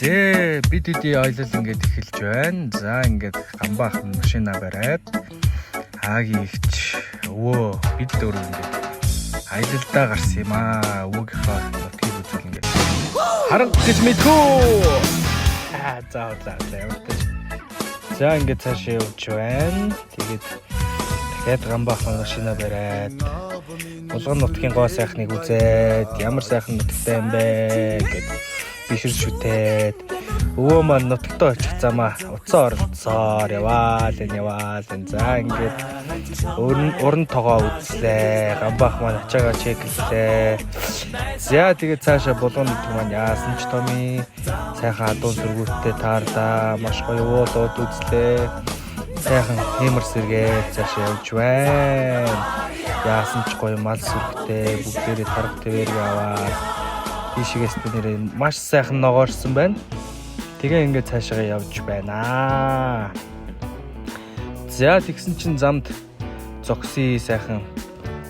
Бид үдий аялал ингээд эхэлж байна. За ингээд гамбаах машина бариад хаагийгч өвөө бид дөр ингээд аялалдаа гарсан юм аа. Өвгийнхөө нутгийг үзүүл ингээд харанг гэж мэдхүү. За яваад. За ингээд цаашаа явж байна. Тэгээд дахиад гамбаах машина бариад Булган нутгийн гоо сайхныг үзээд ямар сайхан нутагтай юм бэ гэд бишэр шүтээд өвөө маань нутагтаа очих замаа утсаа оролцоор яваал энэ. За ингээд уран тогоо үзлээ. Гамбаах маань ачаагаа чеклээ. За тэгээд цаашаа Булган нутаг маань яасан ч томий сайхан адуун сүргүүттэй таарлаа. Маш гоё уулууд үзлээ. Сайхан хэмэр сэргээд цаашаа явж байна. Яасан ч гоё мал сүрхтэй бүгдээрээ тарга твэрэг аваад ийшээс нэрээ маш сайхан ногоорсон байна. Тэгээ ингээд цаашаа явж байна. За тэгсэн чинь замд зогсъё сайхан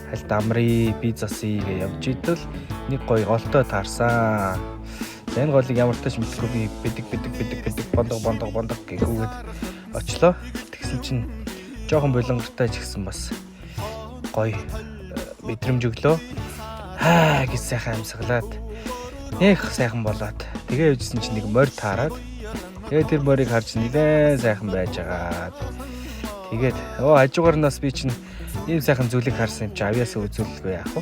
хальт амрыг би засъё гэж явж идэл нэг гоё голтой таарсан. Энэ голыг ямар тач мэдгүй бидэг бондог гэхүүгээд очлоо. Тэгсэн чинь жоохон болонгортой ч гэсэн бас гоё мэдрэмж өглөө. Гэж сайхан амьсгалаад нэх сайхан болоод тэгээ явжсэн чинь нэг морь таарад. Тэгээ тэр морийг харж нэлээд сайхан байж байгаа. Тэгээд хажуугаар нас би чинь ийм сайхан зүйлийг харсан юм чи авьяасаа үзүүлэлгүй яах вэ?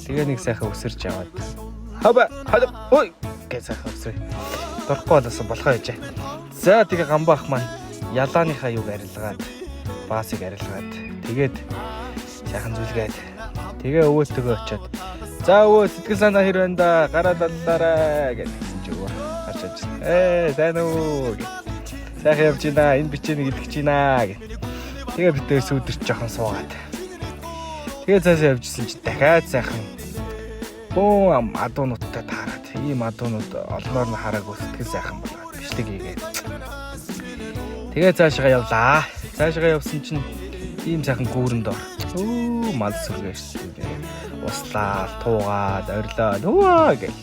Тэгээ нэг сайхан өсөрч яваад. Ой гэж сайхан өсрээ. Дурахгүй болосон болохоо яжээ. За тэгээ гамбаах маань ялааныхаа юуг арилгаад баасыг арилгаад тэгээд сайхан зүлгээд тэгээ өвөөтгөө очиод за өвөө сэтгэл санаа хэр байна да гараад аллаарай гэсэн чи өвөө гарч авчихсан. Сайн уу гэ. Сайхан явж байна. Энэ бичээнийг идэж байна гэ. Тэгээ битээс өдөрч жоохон суугаад. Тэгээ цаашаа явжсэн чи дахиад сайхан адуунуудтай таарад. Ийм адуунууд олноор нь хараагүй сэтгэл сайхан болоод бичлэг хийгээд. Тэгээ цаашаа явлаа. Цаашаа явсан чинь ийм сайхан гүүрэнд ор. Мал сүргээштэй. Услаа, туугаад, орилоо. Нүваа гэл.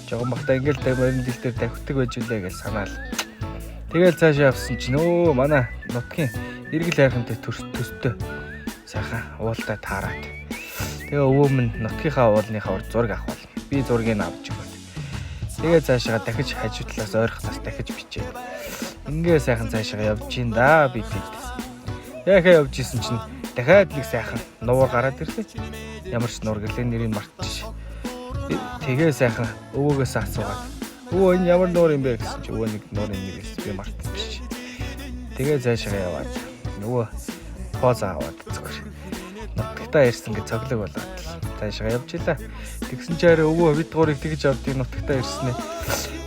Жогон бахта ингээл морин дил дээр тавхдаг байж үлээ гэж санаал. Тэгэл цаашаа явсан чинь манай нутгийн эргэл хайрхантай төстэй сайхан уултай таарад. Тэгээ өвөө минь нутгийнхаа уулныхаа урд зураг авах. Би зургийг авч өгөөд. Тэгээ цаашаа дахиж хажуу талаас ойрхоноос дахиж бичээ. Ингээ сайхан цаашаа явж гин да би тэгдэж. Яхаа явж исэн чинь дахиад нэг сайхан нуур гараад ирлээ. Ямар ч нуур гэрлээ нэрийг мартчих. Тэгээ сайхан өвөөгөөс асуугаад өвөө энэ ямар нуур юм бэ гэсэн чи өвөө нэг нуурын нэр хэлсэн би мартчих. Тэгээ цаашаа яваад нөгөө поз аваад зүгээр. Нутагтаа ирсэн гэж цоглог болоод цаашаа явж илаа. Тэгсэн чи арай өвөө бид гурыг тэгж авдгийг нутагтаа ирсэн ээ.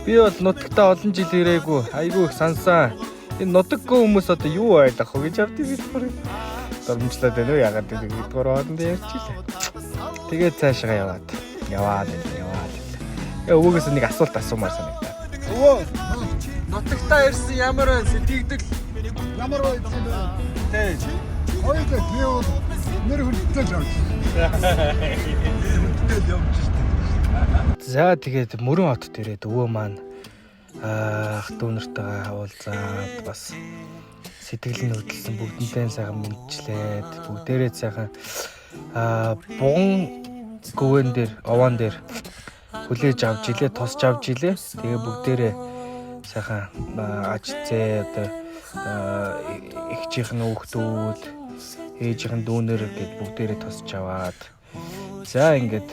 Би бол нутагтаа олон жил ирээгүй. Айгүй их сансан. Энэ нутаггүй хүмүүс одоо юу ойлгох вэ гэж авдгийг бид гурыг дормжлаад байна уу ягаад гэдэг бид гурав хоорондоо ярьчихлаа. Тэгээд цаашаа яваад. Өвөөгөөс нэг асуулт асуумаар санагдаа. Өвөө нутагтаа ирсэн ямар байна сэтгэгдэл Ямар байсан бэ? Тэг. Хоёул би бол нэр хүндтэй явж. За тэгээд мөрөн хотод ирээд өвөө маань ах дүүнэртэйгээ уулзаад бас сэтгэл нь хөдөлсөн бүгднтэй сайхан мэдчлээд бүгдээрээ сайхан буган гүвэн дээр овоон дээр хүлээж авч илээ тосч авч илээ. Тэгээ бүгдээрээ сайхан ажицээ одоо эгчийнхэн хүүхдүүд ээжийнхэн дүүнэр гэд бүгдээрээ тосч аваад за ингээд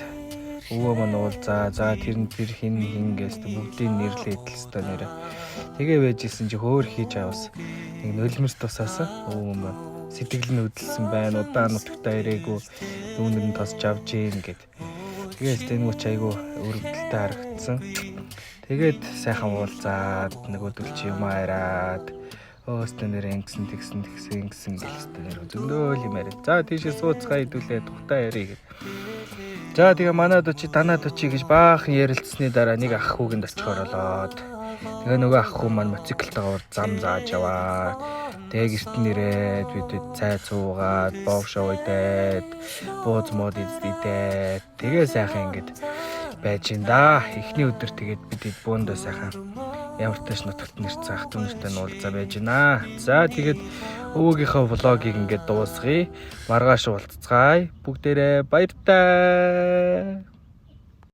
өвөө маань уулзаа за тэр хин гэж бүгдийг нэрлээд л өстой нэрэ тэгээ байжсэн чи хөөр хийж аваас нэг нулимс тусаасан өвөө маань сэтгэл нь хөдөлсөн байна удаан нутагтаа ирээгүй дүүнэр нь тосч авж ийн гэд тэгээд энэ мөч айгу өрөвдөлтөй харагдсан. Тэгээд сайхан уулзаад нөгөөдөл чи юм араад өөстө нэр ингэсэн гэлстэй нэр зөндөл юм яриа. За тийшээ сууцгаа идүүлээ тухтай ярий гэд. За тэгээ манад очи танад очи гэж баахан ярилцсны дараа нэг ах хүүгэнд очихоор болоод тэгээ нөгөө ах хүү маань моциклтойгоор зам зааж яваа. Тэгээ гэрт нэрээд бид цай цуугаад боовшоо идээд бууз мод идээд тэгээ сайхан ингэж байж ин да. Эхний өдөр тэгээд бид бөөндөө сайхан ямар тач нутагт нэрцэн ах トゥ нартай уулзаа байж гинэ. За тэгээд өвөөгийнхөө влогийг ингээд дуусгая. Маргааш уулзцгаая. Бүгдээрээ баяр таа.